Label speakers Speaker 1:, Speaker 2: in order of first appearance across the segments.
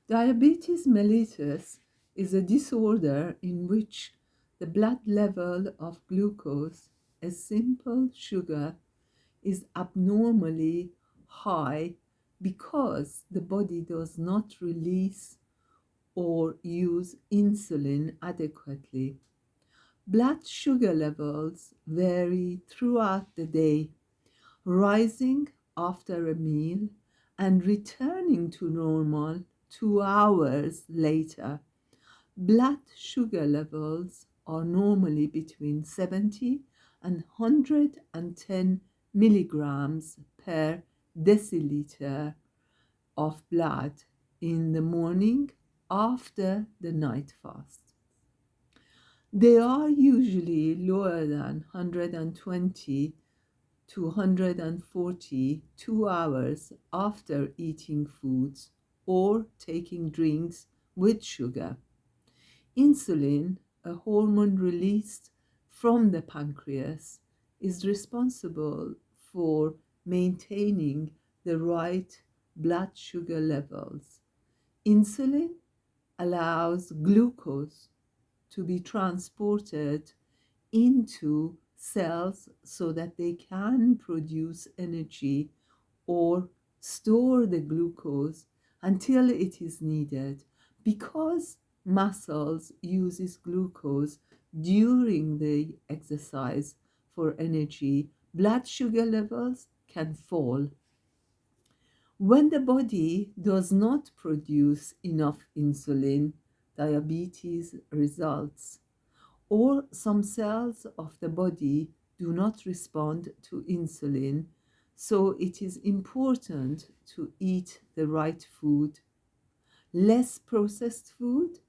Speaker 1: Diabetes mellitus is a disorder in which the blood level of glucose, a simple sugar, is abnormally high because the body does not release or use insulin adequately. Blood sugar levels vary throughout the day, rising after a meal and returning to normal 2 hours later. Blood sugar levels are normally between 70 and 110 milligrams per deciliter of blood in the morning after the night fast. They are usually lower than 120 to 140 2 hours after eating foods or taking drinks with sugar. Insulin, a hormone released from the pancreas, is responsible for maintaining the right blood sugar levels. Insulin allows glucose to be transported into cells so that they can produce energy or store the glucose until it is needed. Because muscles uses glucose during the exercise for energy, blood sugar levels can fall. When the body does not produce enough insulin, diabetes results, or some cells of the body do not respond to insulin, so it is important to eat the right food, less processed food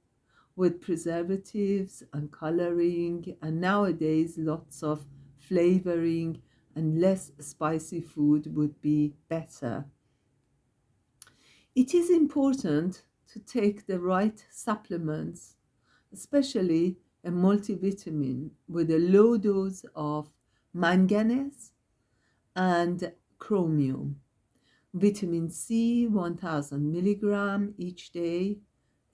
Speaker 1: with preservatives and coloring, and nowadays lots of flavoring, and less spicy food would be better. It is important to take the right supplements, especially a multivitamin with a low dose of manganese and chromium. Vitamin C, 1000 milligram each day.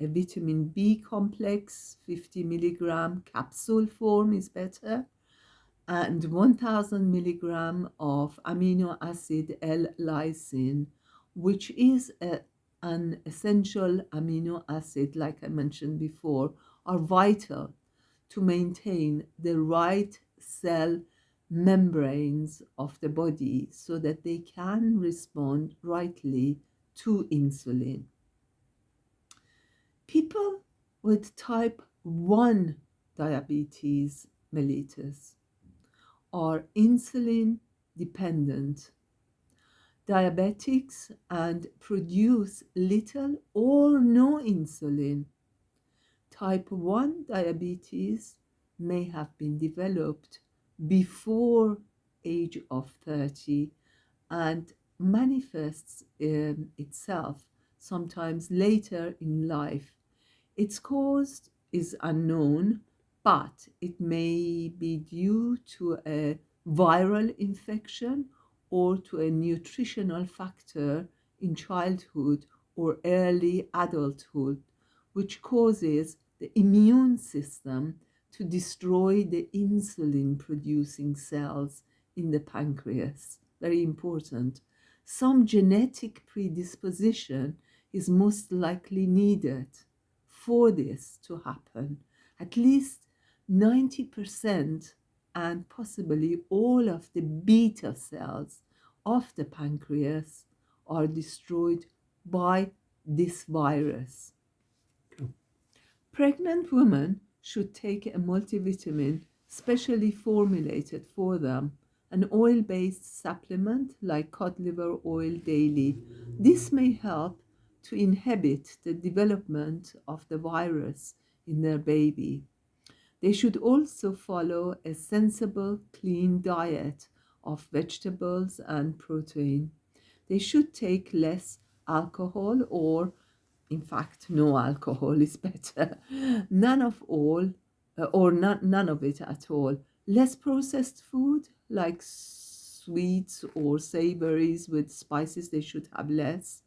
Speaker 1: A vitamin B complex, 50 milligram capsule form is better. And 1000 milligram of amino acid L-lysine, which is an essential amino acid, like I mentioned before, are vital to maintain the right cell membranes of the body so that they can respond rightly to insulin. People with type 1 diabetes mellitus are insulin dependent diabetics and produce little or no insulin. Type 1 diabetes may have been developed before age of 30 and manifests itself sometimes later in life. Its cause is unknown, but it may be due to a viral infection or to a nutritional factor in childhood or early adulthood, which causes the immune system to destroy the insulin producing cells in the pancreas. Very important. Some genetic predisposition is most likely needed for this to happen. At least 90% and possibly all of the beta cells of the pancreas are destroyed by this virus. Pregnant women should take a multivitamin specially formulated for them, an oil-based supplement like cod liver oil daily. This may help to inhibit the development of the virus in their baby. They should also follow a sensible, clean diet of vegetables and protein. They should take less alcohol, or in fact, no alcohol is better. None of all, or none of it at all. Less processed food like sweets or savories with spices, they should have less.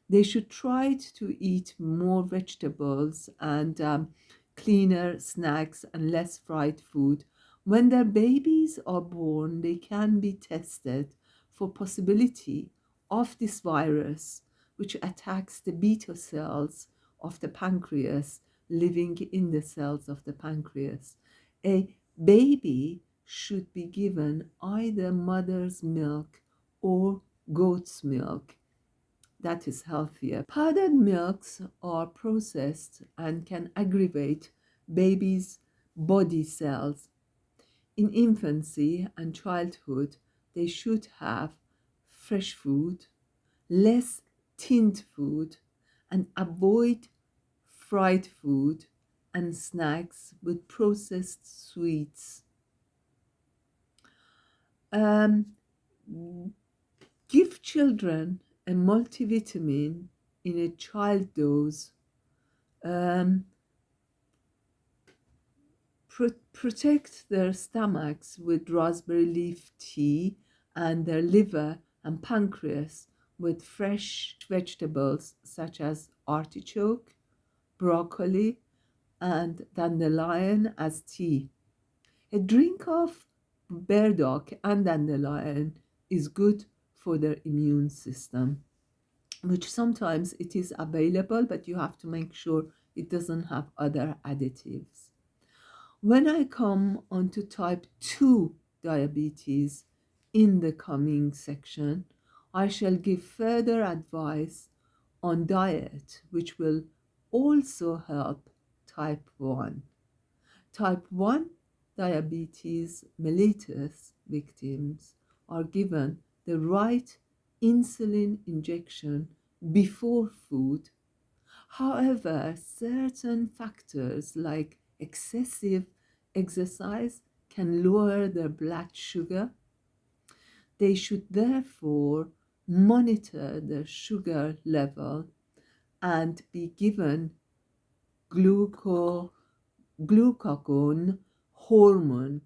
Speaker 1: They should try to eat more vegetables and cleaner snacks and less fried food. When their babies are born, they can be tested for possibility of this virus, which attacks the beta cells of the pancreas living in the cells of the pancreas. A baby should be given either mother's milk or goat's milk. That is healthier. Powdered milks are processed and can aggravate babies' body cells. In infancy and childhood, they should have fresh food, less tinned food, and avoid fried food and snacks with processed sweets. Um, Give children a multivitamin in a child dose. Um, Protect their stomachs with raspberry leaf tea and their liver and pancreas with fresh vegetables such as artichoke, broccoli, and dandelion as tea. A drink of burdock and dandelion is good for their immune system, which sometimes it is available, but you have to make sure it doesn't have other additives. When I come onto type 2 diabetes in the coming section, I shall give further advice on diet, which will also help type 1. Type 1 diabetes mellitus victims are given the right insulin injection before food. However, certain factors like excessive exercise can lower their blood sugar. They should therefore monitor their sugar level and be given glucagon hormone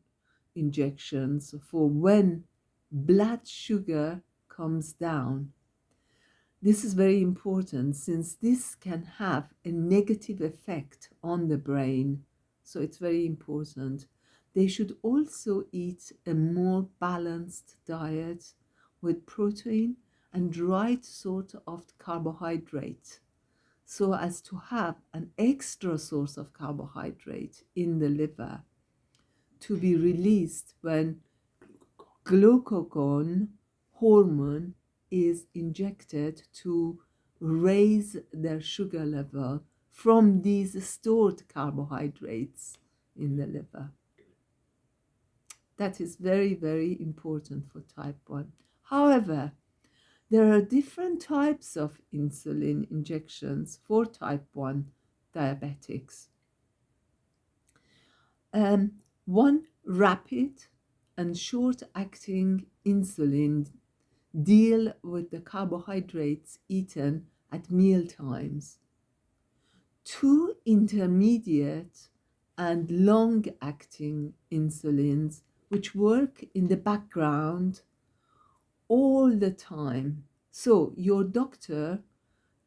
Speaker 1: injections for when blood sugar comes down. This is very important since this can have a negative effect on the brain. So it's very important. They should also eat a more balanced diet with protein and right sort of carbohydrate so as to have an extra source of carbohydrate in the liver to be released when glucagon hormone is injected to raise their sugar level from these stored carbohydrates in the liver. That is very, very important for type 1. However, there are different types of insulin injections for type 1 diabetics. One rapid and short-acting insulin deal with the carbohydrates eaten at meal times. Two intermediate and long-acting insulins which work in the background all the time. So your doctor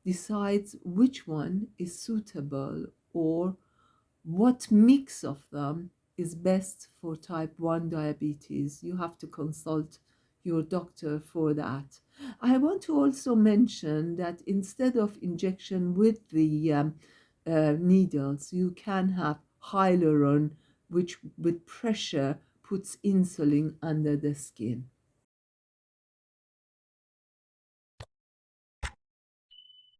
Speaker 1: decides which one is suitable or what mix of them is best for type 1 diabetes. You have to consult your doctor for that. I want to also mention that instead of injection with the needles, you can have hyaluron, which with pressure puts insulin under the skin.